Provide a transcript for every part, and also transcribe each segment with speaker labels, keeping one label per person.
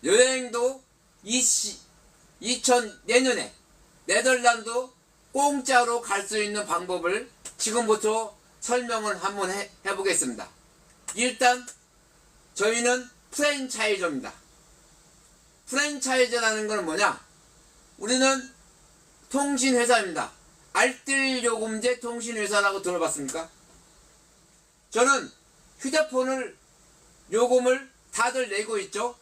Speaker 1: 여행도 2000내년에 네덜란드 공짜로 갈 수 있는 방법을 지금부터 설명을 한번 해보겠습니다. 일단 저희는 프랜차이저입니다. 프랜차이저라는 건 뭐냐? 우리는 통신회사입니다. 알뜰요금제 통신회사라고 들어봤습니까? 저는 휴대폰을 요금을 다들 내고 있죠.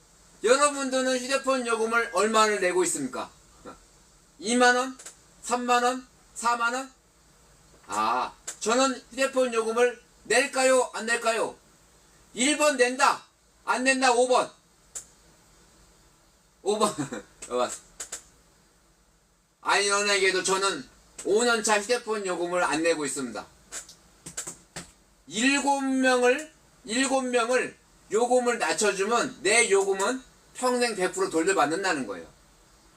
Speaker 1: 여러분들은 휴대폰 요금을 얼마를 내고 있습니까? 2만원? 3만원? 4만원? 저는 휴대폰 요금을 낼까요? 안 낼까요? 1번 낸다. 안 낸다. 5번. 5번. 아이러니하게도 저는 5년차 휴대폰 요금을 안 내고 있습니다. 7명을 요금을 낮춰주면 내 요금은 평생 100% 돌려받는다는 거예요.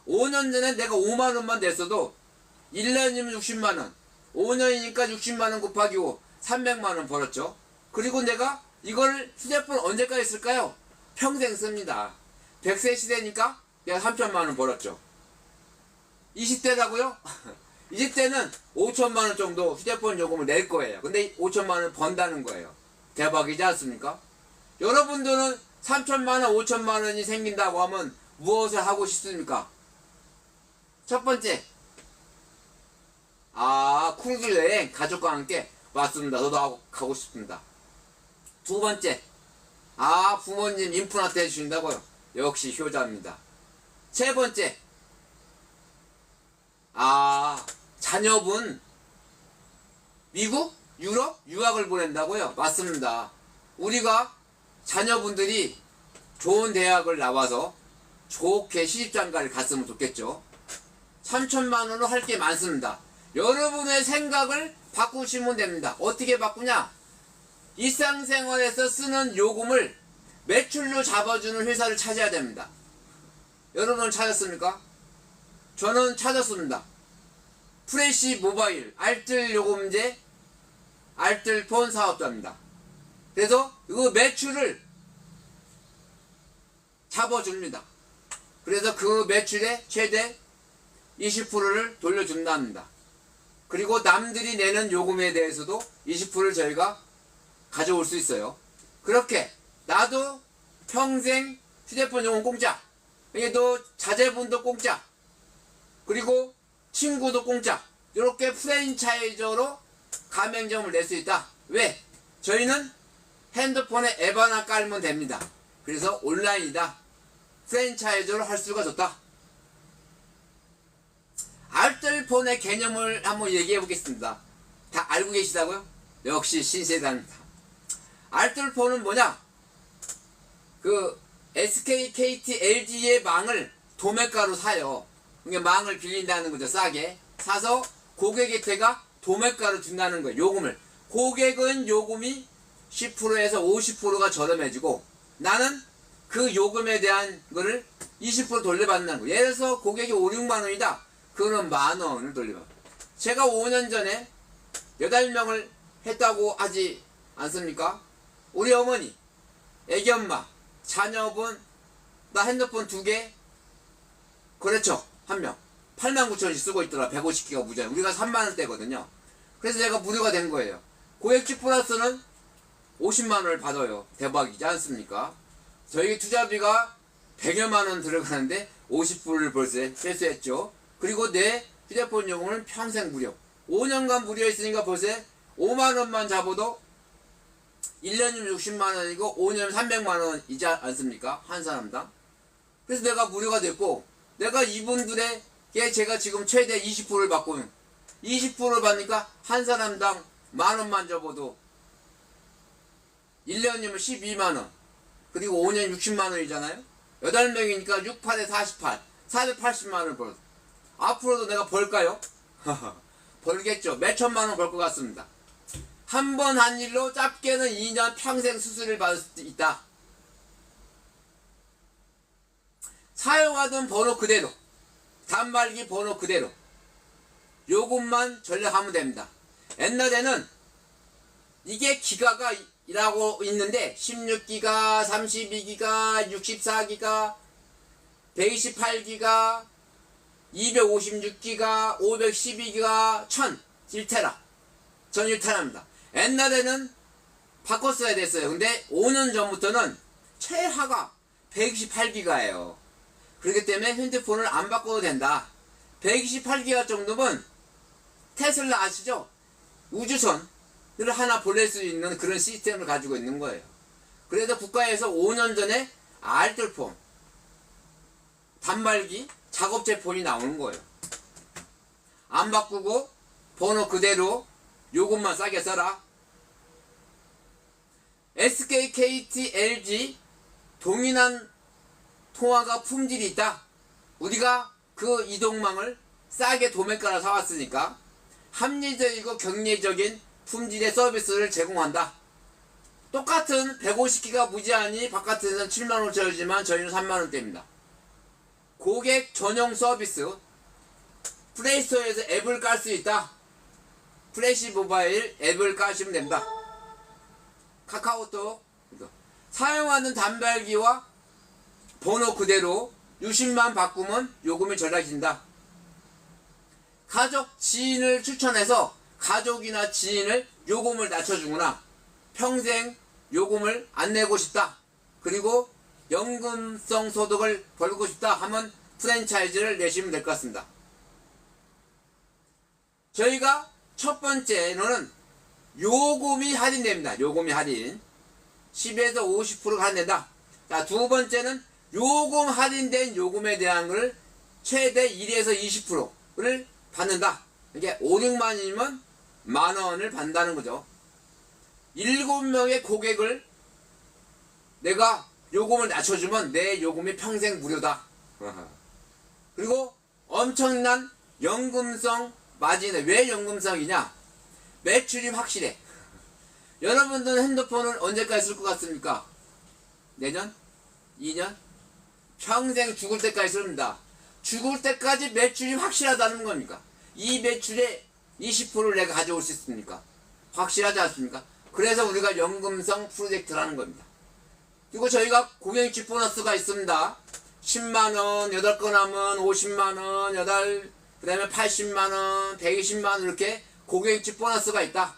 Speaker 1: 5년 전에 내가 5만원만 냈어도 1년이면 60만원, 5년이니까 60만원 곱하기 5, 300만원 벌었죠. 그리고 내가 이걸 휴대폰 언제까지 쓸까요? 평생 씁니다. 100세 시대니까 내가 3천만원 벌었죠. 20대라고요? 20대는 5천만원 정도 휴대폰 요금을 낼 거예요. 근데 5천만원 번다는 거예요. 대박이지 않습니까? 여러분들은 3천만원, 5천만원이 생긴다고 하면 무엇을 하고 싶습니까? 첫 번째, 크루즈 여행 가족과 함께 맞습니다. 저도 가고 싶습니다. 두 번째, 부모님 임플란트 해주신다고요? 역시 효자입니다. 세 번째, 자녀분 미국? 유럽? 유학을 보낸다고요? 맞습니다. 우리가 자녀분들이 좋은 대학을 나와서 좋게 시집장가를 갔으면 좋겠죠. 3천만원으로 할 게 많습니다. 여러분의 생각을 바꾸시면 됩니다. 어떻게 바꾸냐? 일상생활에서 쓰는 요금을 매출로 잡아주는 회사를 찾아야 됩니다. 여러분은 찾았습니까? 저는 찾았습니다. 프레시 모바일 알뜰요금제 알뜰폰 사업자입니다. 그래서 그 매출을 잡아줍니다. 그래서 그 매출의 최대 20%를 돌려준답니다. 그리고 남들이 내는 요금에 대해서도 20%를 저희가 가져올 수 있어요. 그렇게 나도 평생 휴대폰 요금 공짜, 또 자제분도 공짜, 그리고 친구도 공짜, 이렇게 프랜차이저로 가맹점을 낼 수 있다. 왜? 저희는 핸드폰에 앱 하나 깔면 됩니다. 그래서 온라인이다. 프랜차이저로 할 수가 좋다. 알뜰폰의 개념을 한번 얘기해 보겠습니다. 다 알고 계시다고요? 역시 신세대입니다. 알뜰폰은 뭐냐? 그 SK, KT, LG의 망을 도매가로 사요. 그러니까 망을 빌린다는 거죠. 싸게 사서 고객한테가 도매가로 준다는 거예요. 요금을. 고객은 요금이 10%에서 50%가 저렴해지고 나는 그 요금에 대한 거를 20% 돌려받는 거예요. 예를 들어서 고객이 5, 6만 원이다. 그거는 만원을 돌려받아요. 제가 5년 전에 8명을 했다고 하지 않습니까? 우리 어머니, 애기 엄마, 자녀분, 나 핸드폰 2개, 그렇죠. 1명. 89,000원씩 쓰고 있더라. 150기가 무제한. 우리가 3만원대거든요. 그래서 제가 무료가 된 거예요. 고액지 플러스는 50만원을 받아요. 대박이지 않습니까? 저희 투자비가 100여만원 들어가는데 50%를 벌써 회수했죠. 그리고 내 휴대폰 요금은 평생 무료. 5년간 무료했으니까 벌써 5만원만 잡아도 1년이면 60만원이고 5년이면 300만원이지 않습니까? 한 사람당. 그래서 내가 무료가 됐고, 내가 이분들에게 제가 지금 최대 20%를 받고 20%를 받으니까 한 사람당 만원만 접어도 1년이면 12만원, 그리고 5년 60만원이잖아요. 8명이니까 6, 8에 48, 480만원을 벌어. 앞으로도 내가 벌까요? 벌겠죠. 몇 천만원 벌 것 같습니다. 한 번 한 일로 짧게는 2년 평생 수수료를 받을 수 있다. 사용하던 번호 그대로, 단말기 번호 그대로 요금만 전략하면 됩니다. 옛날에는 이게 기가가 라고 있는데 16기가, 32기가, 64기가, 128기가, 256기가, 512기가, 1000, 1테라. 전 1테라입니다. 옛날에는 바꿨어야 됐어요. 근데 5년 전부터는 최하가 128기가예요. 그렇기 때문에 핸드폰을 안 바꿔도 된다. 128기가 정도면 테슬라 아시죠? 우주선을 하나 보낼 수 있는 그런 시스템을 가지고 있는 거예요. 그래서 국가에서 5년 전에 알뜰폰, 단말기, 작업제 폰이 나오는 거예요. 안 바꾸고 번호 그대로 요것만 싸게 써라. SK, KT, LG 동일한 통화가 품질이 있다. 우리가 그 이동망을 싸게 도매가로 사왔으니까 합리적이고 경제적인 품질의 서비스를 제공한다. 똑같은 150기가 무제한이 바깥에서는 75,000원이지만 저희는 3만원대입니다. 고객 전용 서비스, 플레이스토어에서 앱을 깔 수 있다. 플래시 모바일 앱을 까시면 됩니다. 카카오톡, 사용하는 단말기와 번호 그대로 60만 바꾸면 요금이 절약진다. 가족, 지인을 추천해서 가족이나 지인을 요금을 낮춰주거나 평생 요금을 안 내고 싶다. 그리고 연금성 소득을 벌고 싶다 하면 프랜차이즈를 내시면 될 것 같습니다. 저희가 첫 번째로는 요금이 할인됩니다. 요금이 할인 10에서 50%가 할인된다. 자, 두 번째는 요금 할인된 요금에 대한 걸 최대 1에서 20%를 받는다. 이게 5, 6만이면 만원을 받는다는 거죠. 7명의 고객을 내가 요금을 낮춰주면 내 요금이 평생 무료다. 그리고 엄청난 연금성 마진에, 왜 연금성이냐? 매출이 확실해. 여러분들은 핸드폰을 언제까지 쓸 것 같습니까? 내년? 2년? 평생 죽을 때까지 씁니다. 죽을 때까지 매출이 확실하다는 겁니까? 이 매출의 20%를 내가 가져올 수 있습니까? 확실하지 않습니까? 그래서 우리가 연금성 프로젝트라는 겁니다. 그리고 저희가 고객집 보너스가 있습니다. 10만원, 8건 하면 50만원, 그 다음에 80만원, 120만원 이렇게 고객집 보너스가 있다.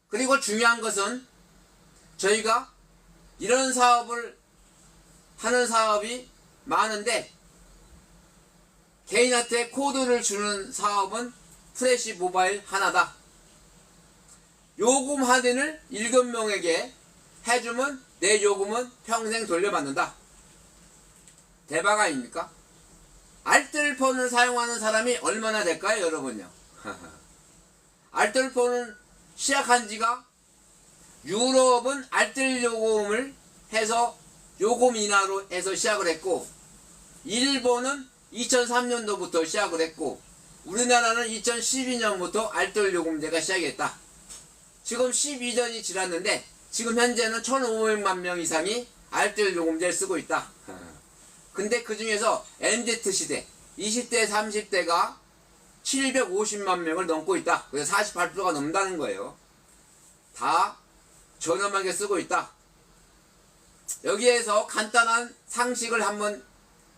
Speaker 1: 그리고 중요한 것은 저희가 이런 사업을 하는 사업이 많은데 개인한테 코드를 주는 사업은 플래시 모바일 하나다. 요금 할인을 7명에게 해주면 내 요금은 평생 돌려받는다. 대박 아닙니까? 알뜰폰을 사용하는 사람이 얼마나 될까요, 여러분요? 알뜰폰은 시작한 지가, 유럽은 알뜰 요금을 해서 요금 인하로 해서 시작을 했고, 일본은 2003년도부터 시작을 했고, 우리나라는 2012년부터 알뜰 요금제가 시작했다. 지금 12년이 지났는데 지금 현재는 1,500만 명 이상이 알뜰 요금제를 쓰고 있다. 근데 그 중에서 MZ시대 20대 30대가 750만 명을 넘고 있다. 그래서 48%가 넘는다는 거예요. 다 저렴하게 쓰고 있다. 여기에서 간단한 상식을 한번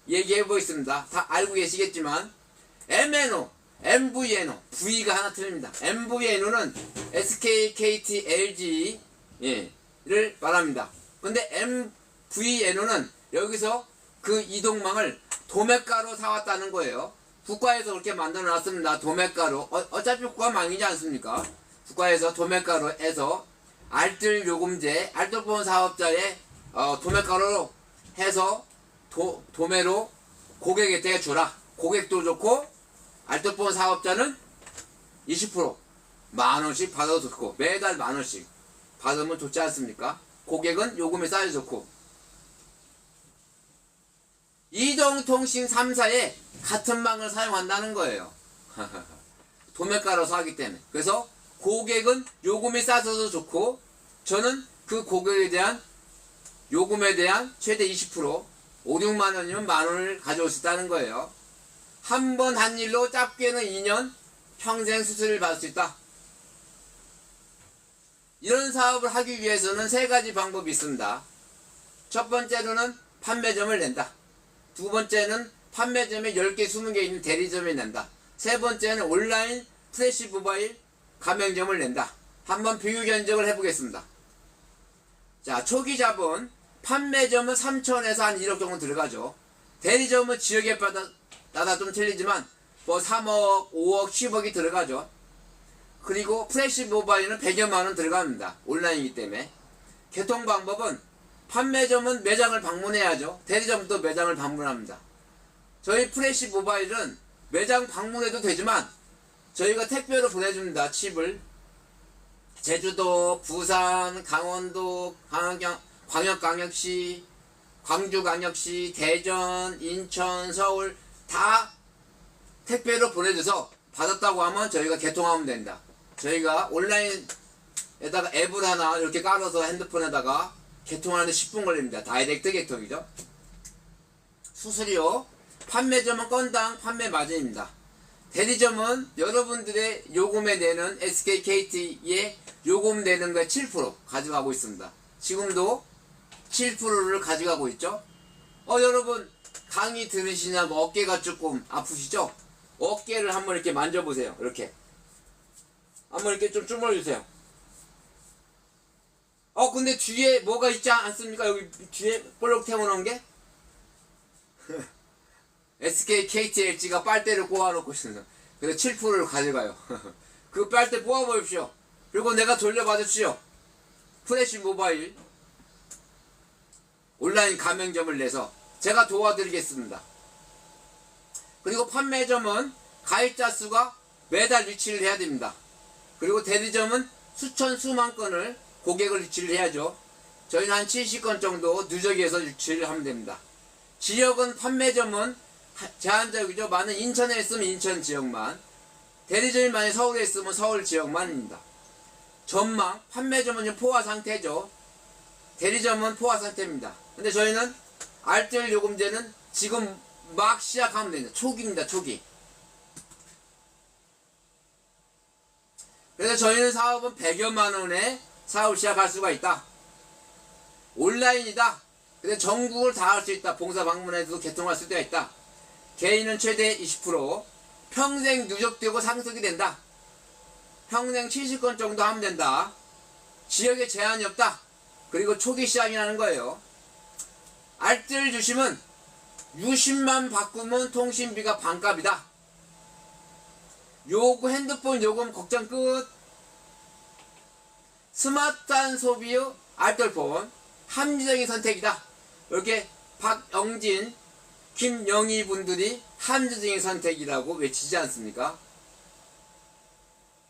Speaker 1: 얘기해 보겠습니다. 다 알고 계시겠지만 MNO, MVNO, V가 하나 틀립니다. MVNO는 SK, KT, LG를 말합니다. 근데 MVNO는 여기서 그 이동망을 도매가로 사왔다는 거예요. 국가에서 그렇게 만들어 놨습니다. 도매가로. 어차피 국가망이지 않습니까? 국가에서 도매가로 해서 알뜰 요금제, 알뜰폰 사업자의 도매가로 해서 도매로 고객에게 주라. 고객도 좋고 알뜰폰 사업자는 20% 만원씩 받아도 좋고 매달 만원씩 받으면 좋지 않습니까? 고객은 요금이 싸야 좋고 이동통신 3사에 같은 망을 사용한다는 거예요. 도매가로서 하기 때문에. 그래서 고객은 요금이 싸서도 좋고 저는 그 고객에 대한 요금에 대한 최대 20% 5, 6만원이면 만원을 가져올 수 있다는 거예요. 한 번 한 일로 짧게는 2년 평생 수수료를 받을 수 있다. 이런 사업을 하기 위해서는 3가지 방법이 있습니다. 첫 번째로는 판매점을 낸다. 두 번째는 판매점에 10개, 20개 있는 대리점을 낸다. 세 번째는 온라인 플래시 모바일 가맹점을 낸다. 한번 비교 견적을 해보겠습니다. 자, 초기 자본 판매점은 3천에서 한 1억 정도 들어가죠. 대리점은 지역에 따라 좀 틀리지만 뭐 3억, 5억, 10억이 들어가죠. 그리고 플래시 모바일은 100여만원 들어갑니다. 온라인이기 때문에. 개통 방법은 판매점은 매장을 방문해야죠. 대리점도 매장을 방문합니다. 저희 플래시 모바일은 매장 방문해도 되지만 저희가 택배로 보내줍니다. 칩을. 제주도, 부산, 강원도, 광역광역시, 광주광역시, 대전, 인천, 서울 다 택배로 보내줘서 받았다고 하면 저희가 개통하면 된다. 저희가 온라인에다가 앱을 하나 이렇게 깔아서 핸드폰에다가 개통하는데 10분 걸립니다. 다이렉트 개통이죠. 수수료 판매점은 건당 판매 마진입니다. 대리점은 여러분들의 요금에 내는 SKKT에 요금 내는 거에 7% 가져가고 있습니다. 지금도 7%를 가져가고 있죠. 여러분 강의 들으시냐고 어깨가 조금 아프시죠? 어깨를 한번 이렇게 만져보세요. 이렇게 한번 이렇게 좀 주물러주세요. 근데 뒤에 뭐가 있지 않습니까? 여기 뒤에 볼록 태워놓은 게 SKKTLG가 빨대를 꽂아놓고 있습니다. 그래서 7%를 가져가요. 그 빨대 뽑아보십시오. 그리고 내가 돌려받으시오. 플래시 모바일 온라인 가맹점을 내서 제가 도와드리겠습니다. 그리고 판매점은 가입자 수가 매달 유치를 해야 됩니다. 그리고 대리점은 수천 수만 건을 고객을 유치를 해야죠. 저희는 한 70건 정도 누적해서 유치를 하면 됩니다. 지역은 판매점은 제한적이죠. 많은 인천에 있으면 인천 지역만, 대리점이 만약 서울에 있으면 서울 지역만입니다. 전망 판매점은 포화 상태죠. 대리점은 포화 상태입니다. 근데 저희는 알뜰 요금제는 지금 막 시작하면 됩니다. 초기입니다. 초기. 그래서 저희는 사업은 100여만원에 사업을 시작할 수가 있다. 온라인이다. 근데 전국을 다 할 수 있다. 봉사 방문해도 개통할 수가 있다. 개인은 최대 20%, 평생 누적되고 상속이 된다. 평생 70건 정도 하면 된다. 지역에 제한이 없다. 그리고 초기 시작이라는 거예요. 알뜰 주시면 60만 바꾸면 통신비가 반값이다. 핸드폰 요금 걱정 끝. 스마트한 소비의 알뜰폰 합리적인 선택이다. 이렇게 박영진, 김영희 분들이 합리적인 선택이라고 외치지 않습니까?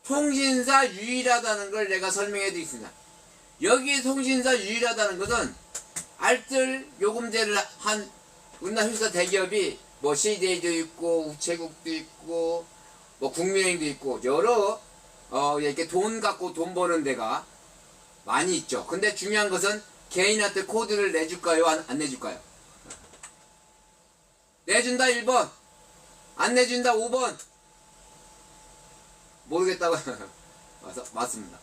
Speaker 1: 통신사 유일하다는 걸 내가 설명해 드리겠습니다. 여기 통신사 유일하다는 것은 알뜰 요금제를 한 우리나라 회사 대기업이 뭐 CJ도 있고 우체국도 있고 뭐 국민은행도 있고 여러 이렇게 돈 갖고 돈 버는 데가 많이 있죠. 근데 중요한 것은 개인한테 코드를 내줄까요? 안 내줄까요? 내준다 1번, 안 내준다 5번. 모르겠다고 맞습니다.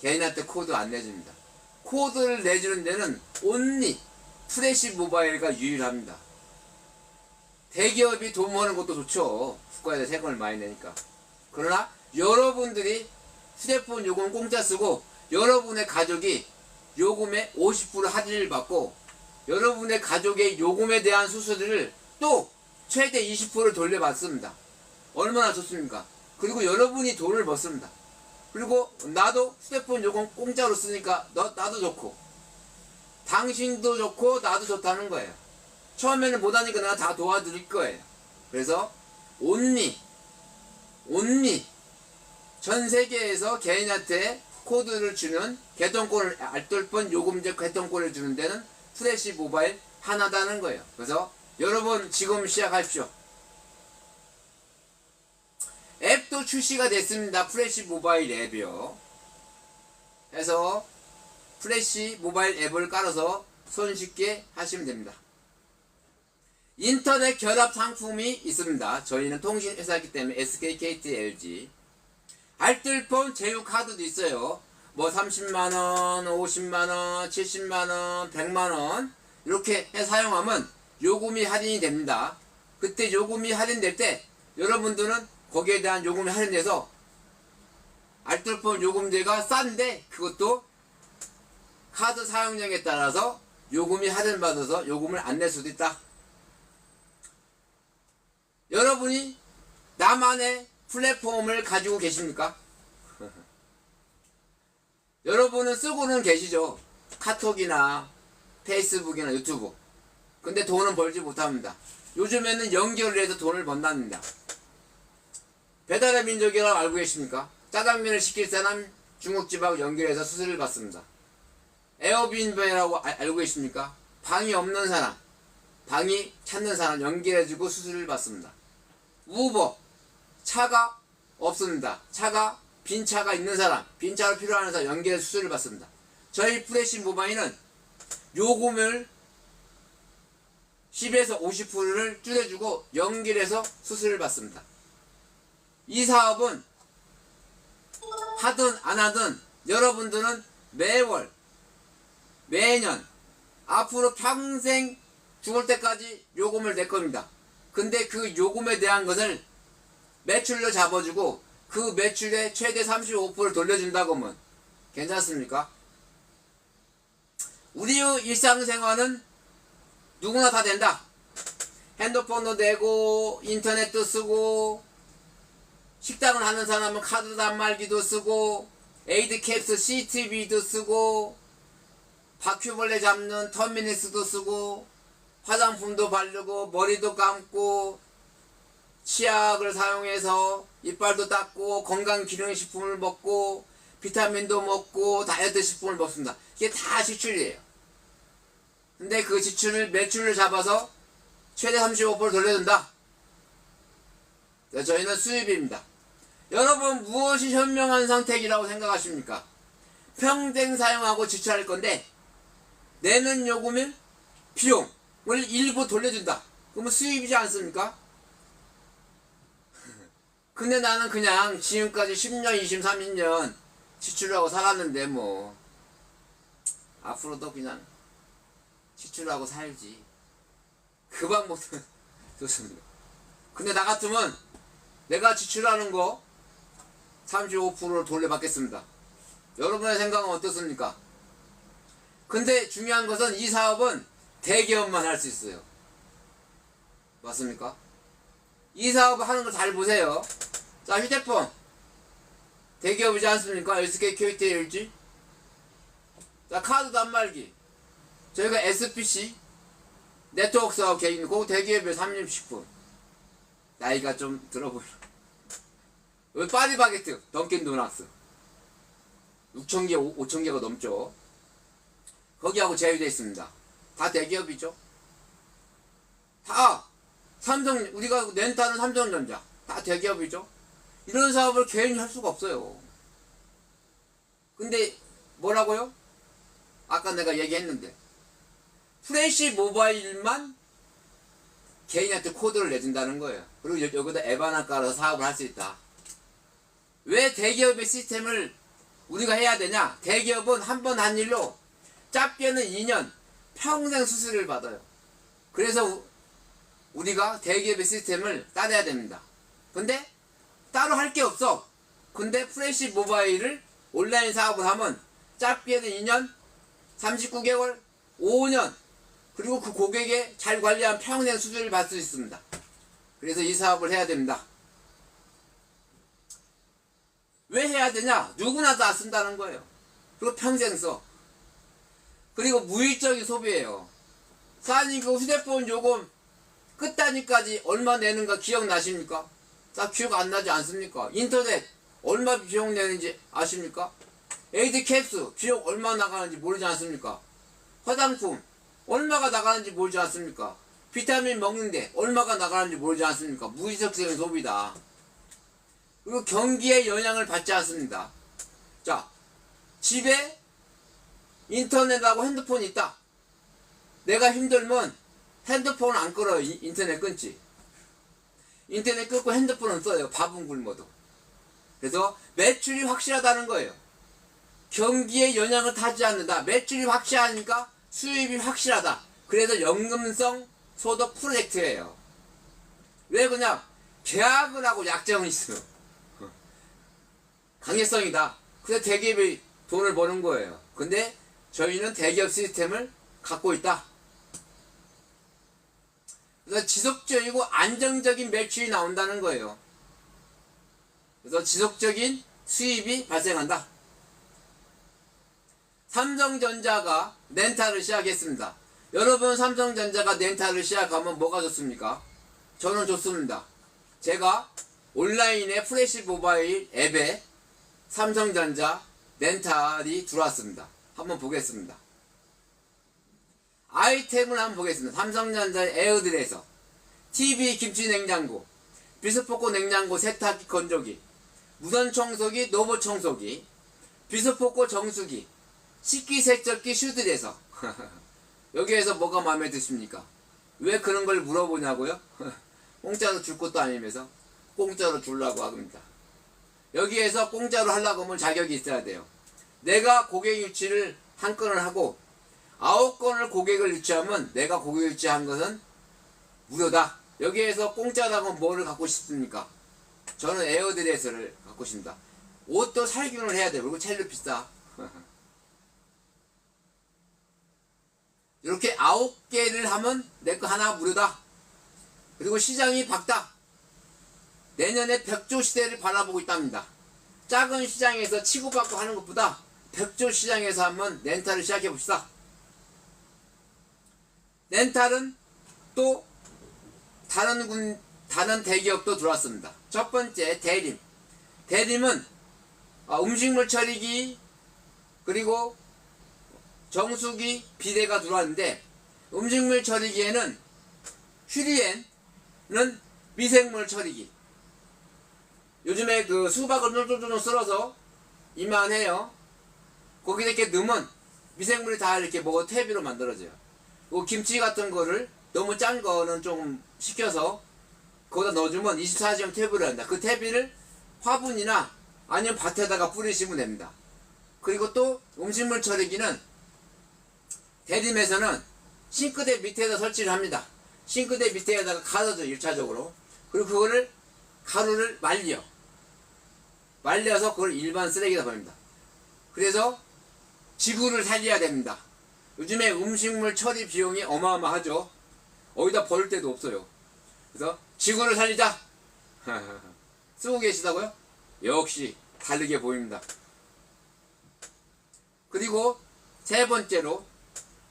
Speaker 1: 개인한테 코드 안 내줍니다. 코드를 내주는 데는 온리 플래시 모바일가 유일합니다. 대기업이 돈 버는 것도 좋죠. 국가에다 세금을 많이 내니까. 그러나 여러분들이 휴대폰 요금 공짜 쓰고 여러분의 가족이 요금에 50% 할인을 받고 여러분의 가족의 요금에 대한 수수료를 또 최대 20% 돌려받습니다. 얼마나 좋습니까? 그리고 여러분이 돈을 벌습니다. 그리고 나도 휴대폰 요금 공짜로 쓰니까 나도 좋고 당신도 좋고 나도 좋다는 거예요. 처음에는 못하니까 내가 다 도와드릴 거예요. 그래서 온리 전 세계에서 개인한테 코드를 주는 개통권을 알뜰폰 요금제 개통권을 주는 데는 플래시 모바일 하나다는 거예요. 그래서 여러분 지금 시작하십시오. 앱도 출시가 됐습니다. 플래시 모바일 앱이요. 해서 플래시 모바일 앱을 깔아서 손쉽게 하시면 됩니다. 인터넷 결합 상품이 있습니다. 저희는 통신회사이기 때문에 SKKT LG 알뜰폰 제휴 카드도 있어요. 뭐 30만원, 50만원, 70만원, 100만원 이렇게 해 사용하면 요금이 할인이 됩니다. 그때 요금이 할인될 때 여러분들은 거기에 대한 요금이 할인돼서 알뜰폰 요금제가 싼데 그것도 카드 사용량에 따라서 요금이 할인받아서 요금을 안 낼 수도 있다. 여러분이 나만의 플랫폼을 가지고 계십니까? 여러분은 쓰고는 계시죠. 카톡이나 페이스북이나 유튜브. 근데 돈은 벌지 못합니다. 요즘에는 연결을 해서 돈을 번답니다. 배달의 민족이라고 알고 계십니까? 짜장면을 시킬 사람 중국집하고 연결해서 수수료를 받습니다. 에어비앤비라고 알고 계십니까? 방이 없는 사람, 방이 찾는 사람 연결해주고 수수료를 받습니다. 우버, 차가 없습니다. 빈 차가 있는 사람, 빈 차가 필요한 사람 연결해서 수수료를 받습니다. 저희 프레시 모바일은 요금을 10에서 50%를 줄여주고 연결해서 수수료를 받습니다. 이 사업은 하든 안 하든 여러분들은 매월 매년 앞으로 평생 죽을 때까지 요금을 낼 겁니다. 근데 그 요금에 대한 것을 매출로 잡아주고 그 매출의 최대 35%를 돌려준다고 하면 괜찮습니까? 우리의 일상생활은 누구나 다 된다. 핸드폰도 내고 인터넷도 쓰고 식당을 하는 사람은 카드 단말기도 쓰고 에이드캡스 CCTV도 쓰고 바퀴벌레 잡는 터미니스도 쓰고 화장품도 바르고 머리도 감고 치약을 사용해서 이빨도 닦고 건강기능식품을 먹고 비타민도 먹고 다이어트 식품을 먹습니다. 이게 다 지출이에요. 근데 그 지출을 매출을 잡아서 최대 35% 돌려준다. 저희는 수입입니다. 여러분 무엇이 현명한 선택이라고 생각하십니까? 평생 사용하고 지출할 건데 내는 요금을 비용을 일부 돌려준다. 그러면 수입이지 않습니까? 근데 나는 그냥 지금까지 10년, 20, 30년 지출하고 살았는데 뭐 앞으로도 그냥 지출하고 살지. 그 방법은 좋습니다. 근데 나 같으면 내가 지출하는 거 35%를 돌려받겠습니다. 여러분의 생각은 어떻습니까? 근데 중요한 것은 이 사업은 대기업만 할 수 있어요. 맞습니까? 이 사업을 하는 거 잘 보세요. 자, 휴대폰 대기업이지 않습니까? SK, KT, LG. 자, 카드 단말기 저희가 SPC 네트워크사업 개인 그거 대기업의 30분 나이가 좀 들어보여. 여기 파리바게트 던킨 도넛스 6,000개 5,000개가 넘죠. 거기하고 제휴되어 있습니다. 다 대기업이죠. 다 삼성, 우리가 렌탈은 삼성전자 다 대기업이죠. 이런 사업을 개인이 할 수가 없어요. 근데 뭐라고요? 아까 내가 얘기했는데 프레시 모바일만 개인한테 코드를 내준다는 거예요. 그리고 여기다 앱 하나 깔아서 사업을 할 수 있다. 왜 대기업의 시스템을 우리가 해야 되냐? 대기업은 한 번 한 일로 짧게는 2년 평생 수수료를 받아요. 그래서 우리가 대기업의 시스템을 따라야 됩니다. 근데 따로 할 게 없어. 근데 프레시 모바일을 온라인 사업을 하면 짧게는 2년, 39개월, 5년 그리고 그 고객의 잘 관리한 평생 수수료를 받을 수 있습니다. 그래서 이 사업을 해야 됩니다. 왜 해야 되냐? 누구나 다 쓴다는 거예요. 그리고 평생 써. 그리고 무일적인 소비예요. 사장님 그 휴대폰 요금 끝단위까지 얼마 내는가 기억나십니까? 다 기억 안 나지 않습니까? 인터넷 얼마 비용 내는지 아십니까? 에이드 캡스 비용 얼마 나가는지 모르지 않습니까? 화장품 얼마가 나가는지 모르지 않습니까? 비타민 먹는데 얼마가 나가는지 모르지 않습니까? 무의식적인 소비다. 그리고 경기에 영향을 받지 않습니다. 자, 집에 인터넷하고 핸드폰이 있다. 내가 힘들면 핸드폰은 안 끌어요. 인터넷 끊지. 인터넷 끊고 핸드폰은 써요. 밥은 굶어도. 그래서 매출이 확실하다는 거예요. 경기에 영향을 타지 않는다. 매출이 확실하니까 수입이 확실하다. 그래서 연금성 소득 프로젝트예요. 왜 그냥 계약을 하고 약정이 있어요. 강제성이다. 그래서 대기업이 돈을 버는 거예요. 근데 저희는 대기업 시스템을 갖고 있다. 그래서 지속적이고 안정적인 매출이 나온다는 거예요. 그래서 지속적인 수입이 발생한다. 삼성전자가 렌탈을 시작했습니다. 여러분, 삼성전자가 렌탈을 시작하면 뭐가 좋습니까? 저는 좋습니다. 제가 온라인에 플래시 모바일 앱에 삼성전자 렌탈이 들어왔습니다. 한번 보겠습니다. 아이템을 한번 보겠습니다. 삼성전자 에어드에서 TV 김치 냉장고, 비스포크 냉장고 세탁기 건조기, 무선 청소기 노브 청소기, 비스포크 정수기, 식기세척기 슈들에서 여기에서 뭐가 마음에 드십니까? 왜 그런 걸 물어보냐고요? 공짜로 줄 것도 아니면서 공짜로 주려고 합니다. 여기에서 공짜로 하려고 하면 자격이 있어야 돼요. 내가 고객 유치를 한 건을 하고 9건을 고객을 유치하면 내가 고객 유치한 것은 무료다. 여기에서 공짜라고 뭐를 갖고 싶습니까? 저는 에어드레스를 갖고 싶습니다. 옷도 살균을 해야 돼요. 그리고 첼로 비싸. 이렇게 9개를 하면 내 거 하나 무료다. 그리고 시장이 밝다. 내년에 100조 시대를 바라보고 있답니다. 작은 시장에서 치고받고 하는 것보다 100조 시장에서 한번 렌탈을 시작해 봅시다. 렌탈은 또 다른 대기업도 들어왔습니다. 첫 번째 대림. 대림은 음식물 처리기 그리고 정수기 비데가 들어왔는데, 음식물 처리기에는 휴리엔은 미생물 처리기. 요즘에 그 수박을 쫄쫄쫄 썰어서 이만해요. 거기다 이렇게 넣으면 미생물이 다 이렇게 먹어 퇴비로 만들어져요. 그 김치 같은 거를 너무 짠 거는 좀 식혀서 거기다 넣어주면 24시간 퇴비를 한다. 그 퇴비를 화분이나 아니면 밭에다가 뿌리시면 됩니다. 그리고 또 음식물 처리기는 대림에서는 싱크대 밑에다 설치를 합니다. 싱크대 밑에다가 가둬줘 1차적으로. 그리고 그거를 가루를 말려서 그걸 일반 쓰레기다 버립니다. 그래서 지구를 살려야 됩니다. 요즘에 음식물 처리 비용이 어마어마하죠. 어디다 버릴 데도 없어요. 그래서 지구를 살리자 쓰고 계시다고요? 역시 다르게 보입니다. 그리고 세 번째로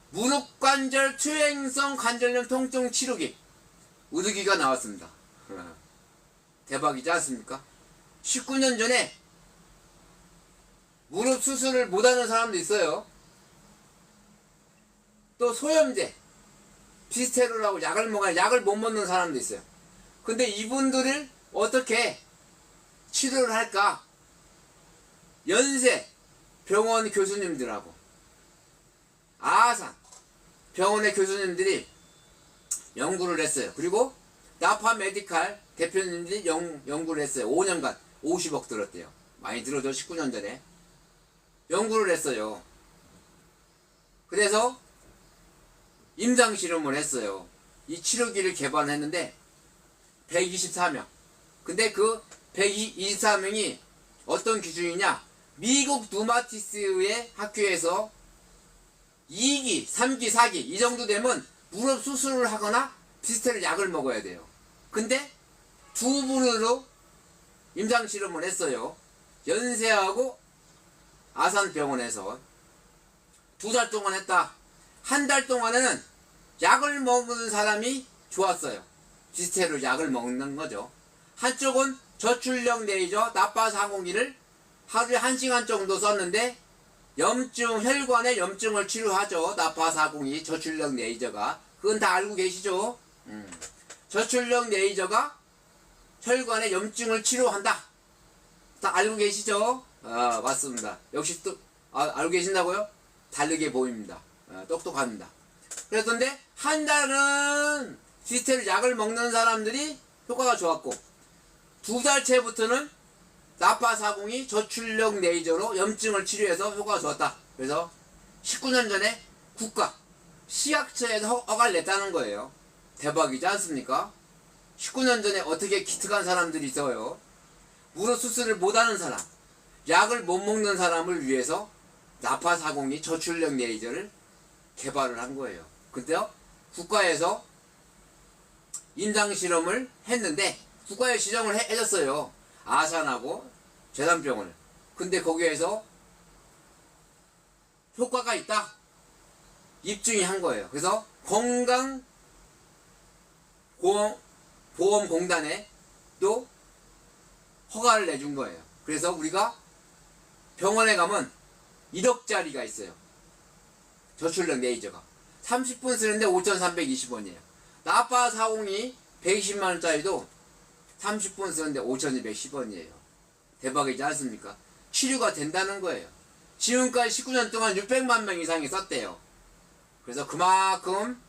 Speaker 1: 무릎 관절 퇴행성 관절염 통증 치료기 우드기가 나왔습니다. 대박이지 않습니까? 19년 전에 무릎 수술을 못하는 사람도 있어요. 또 소염제 피스테롤하고 약을 못 먹는 사람도 있어요. 근데 이분들을 어떻게 치료를 할까? 연세 병원 교수님들하고 아산 병원의 교수님들이 연구를 했어요. 그리고 나파 메디칼 대표님들이 연구를 했어요. 5년간 50억 들었대요. 많이 들어줘. 19년 전에 연구를 했어요. 그래서 임상 실험을 했어요. 이 치료기를 개발했는데 124명. 근데 그 124명이 어떤 기준이냐? 미국 누마티스의 학교에서 2기, 3기, 4기 이 정도 되면 무릎 수술을 하거나 피스테롤 약을 먹어야 돼요. 근데 두 분으로 임상 실험을 했어요. 연세하고 아산병원에서 2달 동안 했다. 한 달 동안에는 약을 먹는 사람이 좋았어요. 피스테롤 약을 먹는 거죠. 한쪽은 저출력 레이저 나파 402를 하루에 1시간 정도 썼는데 혈관의 염증을 치료하죠. 나파 402 저출력 레이저가. 그건 다 알고 계시죠? 저출력 레이저가 혈관의 염증을 치료한다. 다 알고 계시죠? 맞습니다. 역시 또 알고 계신다고요? 다르게 보입니다. 똑똑합니다. 그랬던데 한 달은 피스테롤 약을 먹는 사람들이 효과가 좋았고 2달째부터는 나파40이 저출력 레이저로 염증을 치료해서 효과가 좋았다. 그래서 19년 전에 국가 식약처에서 허가를 냈다는 거예요. 대박이지 않습니까? 19년 전에 어떻게 기특한 사람들이 있어요. 무릎 수술을 못하는 사람, 약을 못 먹는 사람을 위해서 나파40이 저출력 레이저를 개발을 한 거예요. 근데요, 국가에서 임상실험을 했는데 국가에 지정을 해줬어요. 아산하고 재단병원을. 근데 거기에서 효과가 있다 입증이 한 거예요. 그래서 건강보험공단에 또 허가를 내준 거예요. 그래서 우리가 병원에 가면 1억짜리가 있어요. 저출력 레이저가 30분 쓰는데 5,320원이에요. 나파40이 120만원짜리도 30분 쓰는데 5,210원이에요. 대박이지 않습니까? 치료가 된다는 거예요. 지금까지 19년 동안 600만 명 이상이 썼대요. 그래서 그만큼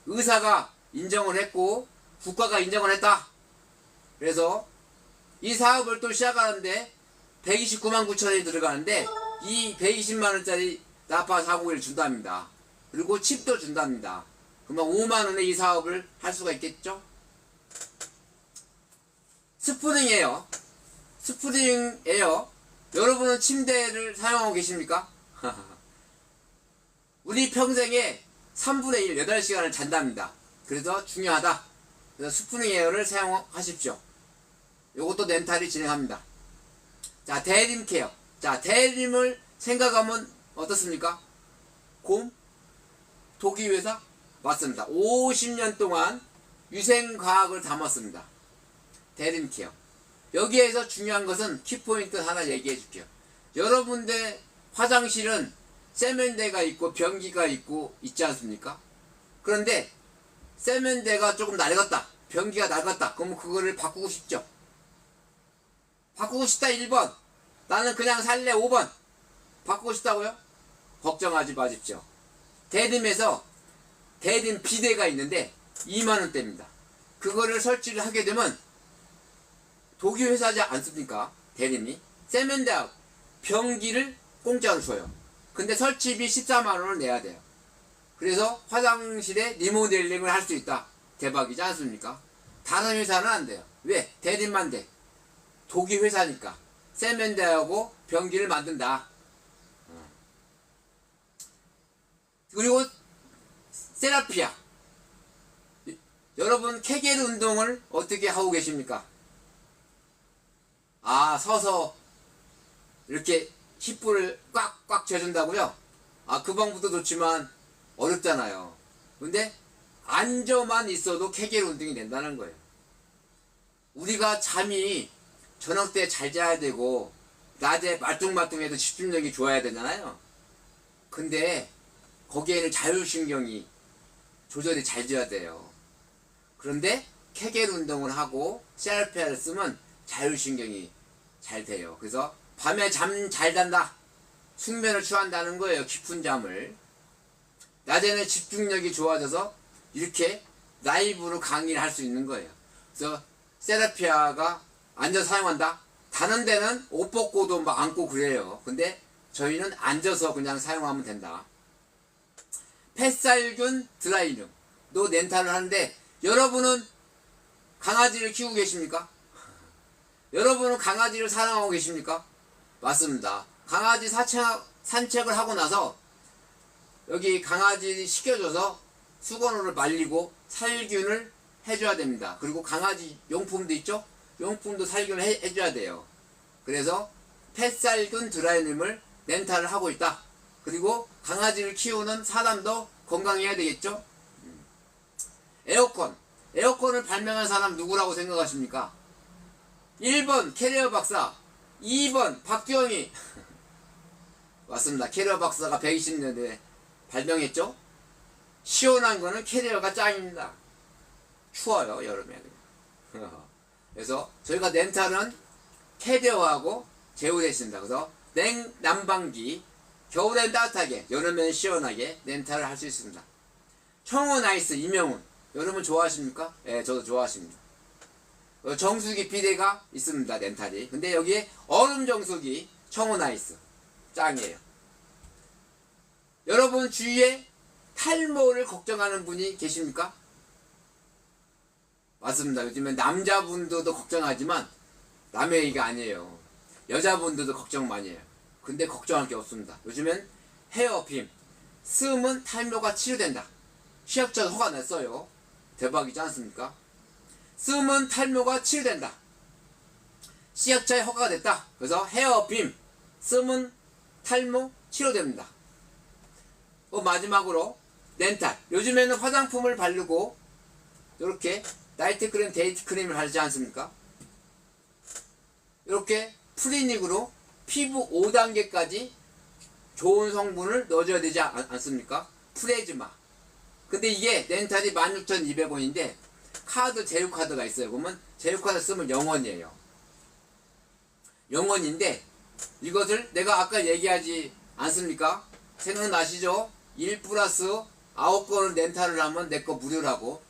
Speaker 1: 의사가 인정을 했고 국가가 인정을 했다. 그래서 이 사업을 또 시작하는데 129만 9천원이 들어가는데 이 120만원짜리 나파40을 준답니다. 그리고 칩도 준답니다. 그러면 5만원에 이 사업을 할 수가 있겠죠? 스프링 에어. 여러분은 침대를 사용하고 계십니까? 우리 평생에 3분의 1, 8시간을 잔답니다. 그래서 중요하다. 그래서 스프링 에어를 사용하십시오. 요것도 렌탈이 진행합니다. 자, 대림 케어. 자, 대림을 생각하면 어떻습니까? 곰? 독일 회사? 맞습니다. 50년 동안 유생과학을 담았습니다. 대림 케어. 여기에서 중요한 것은 키포인트 하나 얘기해 줄게요. 여러분들 화장실은 세면대가 있고 변기가 있고 있지 않습니까? 그런데 세면대가 조금 낡았다, 변기가 낡았다, 그러면 그거를 바꾸고 싶죠? 바꾸고 싶다 1번, 나는 그냥 살래 5번. 바꾸고 싶다고요? 걱정하지 마십시오. 대림에서 대림 비데가 있는데 2만원대입니다. 그거를 설치를 하게 되면 독일 회사지 않습니까? 대림이 세면대하고 변기를 공짜로 줘요. 근데 설치비 14만원을 내야 돼요. 그래서 화장실에 리모델링을 할 수 있다. 대박이지 않습니까? 다른 회사는 안 돼요. 왜? 대림만 돼. 독일 회사니까 세면대하고 변기를 만든다. 그리고 세라피아. 여러분 케겔 운동을 어떻게 하고 계십니까? 아, 서서 이렇게 힙부를 꽉꽉 쥐어준다고요? 아, 그 방법도 좋지만 어렵잖아요. 근데 앉아만 있어도 케겔 운동이 된다는 거예요. 우리가 잠이 저녁 때 잘 자야 되고 낮에 말똥말똥해도 집중력이 좋아야 되잖아요. 근데 거기에는 자율신경이 조절이 잘 돼야 돼요. 그런데 케겔 운동을 하고 세라피아를 쓰면 자율신경이 잘 돼요. 그래서 밤에 잠 잘 잔다, 숙면을 취한다는 거예요. 깊은 잠을. 낮에는 집중력이 좋아져서 이렇게 라이브로 강의를 할 수 있는 거예요. 그래서 세라피아가 앉아서 사용한다. 다른 데는 옷 벗고도 막 앉고 그래요. 근데 저희는 앉아서 그냥 사용하면 된다. 펫살균 드라이룸도 렌탈을 하는데, 여러분은 강아지를 키우고 계십니까? 여러분은 강아지를 사랑하고 계십니까? 맞습니다. 강아지 산책을 하고 나서 여기 강아지 시켜줘서 수건으로 말리고 살균을 해줘야 됩니다. 그리고 강아지 용품도 있죠? 용품도 살균을 해줘야 돼요. 그래서 펫살균 드라이룸을 렌탈을 하고 있다. 그리고 강아지를 키우는 사람도 건강해야 되겠죠? 에어컨을 발명한 사람 누구라고 생각하십니까? 1번 캐리어 박사, 2번 박규영이 맞습니다. 캐리어 박사가 120년대에 발명했죠? 시원한 거는 캐리어가 짱입니다. 추워요, 여름에. 그래서 저희가 렌탈은 캐리어하고 제휴했습니다. 그래서 난방기, 겨울엔 따뜻하게, 여름엔 시원하게 렌탈을 할 수 있습니다. 청원 아이스 이명훈, 여러분 좋아하십니까? 예, 저도 좋아하십니다. 정수기 비대가 있습니다. 렌탈이. 근데 여기에 얼음 정수기 청호나이스 짱이에요. 여러분 주위에 탈모를 걱정하는 분이 계십니까? 맞습니다. 요즘엔 남자분들도 걱정하지만 남의 얘기가 아니에요. 여자분들도 걱정 많이 해요. 근데 걱정할 게 없습니다. 요즘엔 헤어빔 쓰면 탈모가 치료된다. 시약처가 허가 냈어요. 대박이지 않습니까? 쓰면 탈모가 치료된다. 시약처에 허가가 됐다. 그래서 헤어빔 쓰면 탈모 치료됩니다. 마지막으로 렌탈. 요즘에는 화장품을 바르고 이렇게 나이트 크림, 데이트 크림을 바르지 않습니까? 이렇게 프리닉으로 피부 5단계까지 좋은 성분을 넣어줘야 되지 않습니까? 프레즈마. 근데 이게 렌탈이 16,200원인데 카드, 제휴카드가 있어요. 그러면 제휴카드 쓰면 0원이에요. 0원인데 이것을 내가 아까 얘기하지 않습니까? 생각나시죠? 1 플러스 9건을 렌탈을 하면 내 거 무료라고.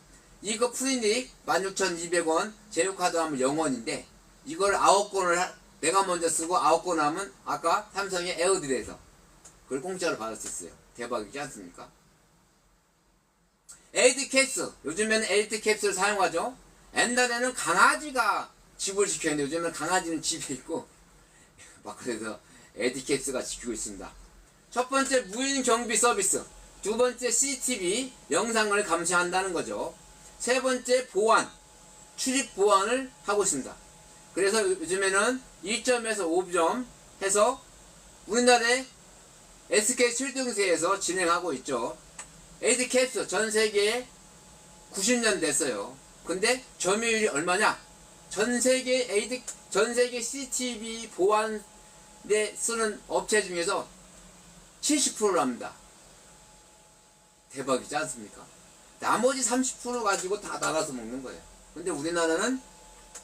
Speaker 1: 이거 프리닉 16,200원 제휴카드 하면 0원인데 이걸 9건을 내가 먼저 쓰고 9건 하면 아까 삼성의 에어딜에서 그걸 공짜로 받을 수 있어요. 대박이지 않습니까? 에이드 캡슐. 요즘에는 에이드 캡슐을 사용하죠. 옛날에는 강아지가 집을 지켰는데 요즘에는 강아지는 집에 있고 막 그래서 에이드 캡슐가 지키고 있습니다. 첫 번째 무인 경비 서비스. 두 번째 CCTV 영상을 감시한다는 거죠. 세 번째 보안, 출입 보안을 하고 있습니다. 그래서 요즘에는 2점에서 5점 해서 우리나라의 SK 실등세에서 진행하고 있죠. 에이드 캡슐 전 세계에 90년 됐어요. 근데 점유율이 얼마냐? 전 세계 CCTV 보안에 쓰는 업체 중에서 70%를 합니다. 대박이지 않습니까? 나머지 30% 가지고 다 나가서 먹는 거예요. 근데 우리나라는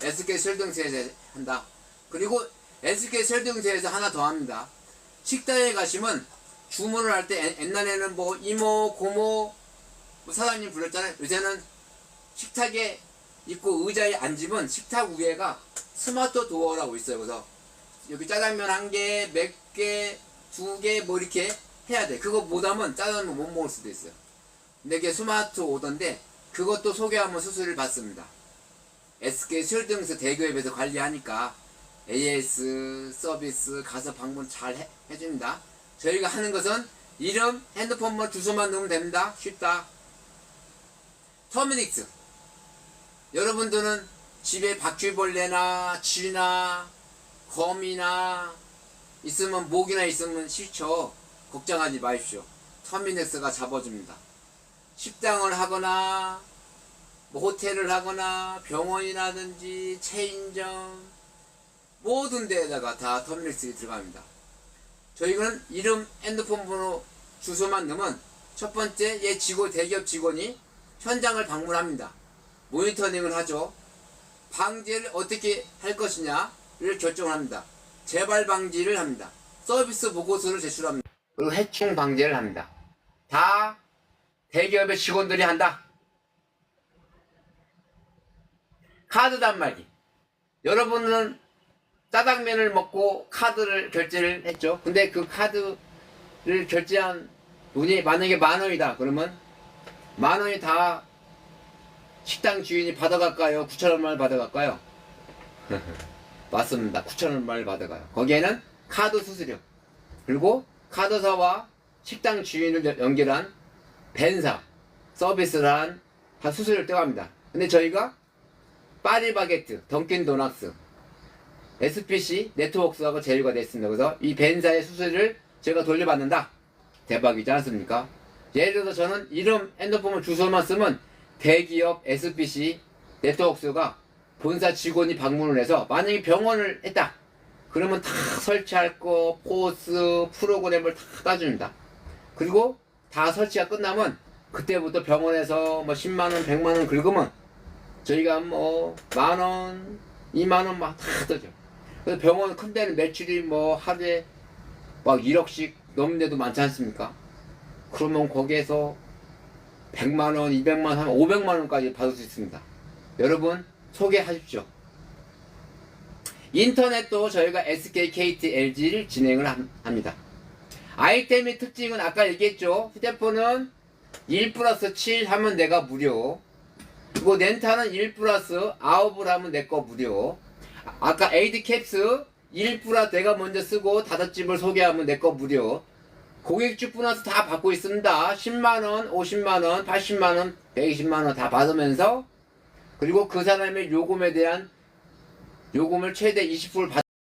Speaker 1: SK 설등세에서 한다. 그리고 SK 설등세에서 하나 더 합니다. 식당에 가시면 주문을 할 때 옛날에는 뭐 이모, 고모, 뭐 사장님 불렀잖아요. 요새는 식탁에 있고 의자에 앉으면 식탁 위에가 스마트 도어라고 있어요. 그래서 여기 짜장면 1개, 몇 개, 2개 뭐 이렇게 해야 돼. 그거 못하면 짜장면 못 먹을 수도 있어요. 근데 그게 스마트 오던데 그것도 소개하면 수수료를 받습니다. SK 설등세 대기업에서 관리하니까 AS 서비스 가서 방문 잘 해줍니다. 저희가 하는 것은 이름, 핸드폰만, 주소만 넣으면 됩니다. 쉽다. 터미닉스. 여러분들은 집에 바퀴벌레나 쥐나 거미나 있으면 모기나 있으면 싫죠. 걱정하지 마십시오. 터미닉스가 잡아줍니다. 식당을 하거나 뭐 호텔을 하거나 병원이라든지 체인점 모든 데에다가 다 터미닉스가 들어갑니다. 저희는 이름, 핸드폰 번호, 주소만 넣으면 첫 번째 대기업 직원이 현장을 방문합니다. 모니터링을 하죠. 방지를 어떻게 할 것이냐를 결정을 합니다. 재발 방지를 합니다. 서비스 보고서를 제출합니다. 그리고 해충 방지를 합니다. 다 대기업의 직원들이 한다. 카드 단말기. 여러분은 짜장면을 먹고 카드를 결제를 했죠. 근데 그 카드를 결제한 돈이 만약에 10,000원이다. 그러면 10,000원이 다 식당 주인이 받아갈까요? 9,000원만 받아갈까요? 맞습니다. 9,000원만 받아가요. 거기에는 카드 수수료 그리고 카드사와 식당 주인을 연결한 벤사 서비스를 한 수수료를 떼갑니다. 근데 저희가 파리바게트, 던킨 도넛스, SPC 네트워크스하고 제휴가 됐습니다. 그래서 이 벤사의 수수료를 제가 돌려받는다. 대박이지 않습니까? 예를 들어서 저는 이름, 핸드폰, 주소만 쓰면 대기업 SPC 네트워크스가 본사 직원이 방문을 해서 만약에 병원을 했다. 그러면 다 설치할 거, 코스, 프로그램을 다 따줍니다. 그리고 다 설치가 끝나면 그때부터 병원에서 뭐 10만원, 100만원 긁으면 저희가 뭐 만원, 2만원 막 다 떠죠. 그래서 병원 큰 데는 매출이 뭐 하루에 막 1억씩 넘는 데도 많지 않습니까? 그러면 거기에서 100만원, 200만원, 500만원까지 받을 수 있습니다. 여러분 소개하십시오. 인터넷도 저희가 SK, KT, LG를 진행을 합니다. 아이템의 특징은 아까 얘기했죠. 휴대폰은 1 플러스 7 하면 내가 무료. 그리고 렌탈은 1 플러스 9을 하면 내 거 무료. 아까 에이드 캡스 1 플러스 내가 먼저 쓰고 5집을 소개하면 내 거 무료. 고객주 보너스 다 받고 있습니다. 10만원, 50만원, 80만원, 120만원 다 받으면서, 그리고 그 사람의 요금에 대한 요금을 최대 20% 받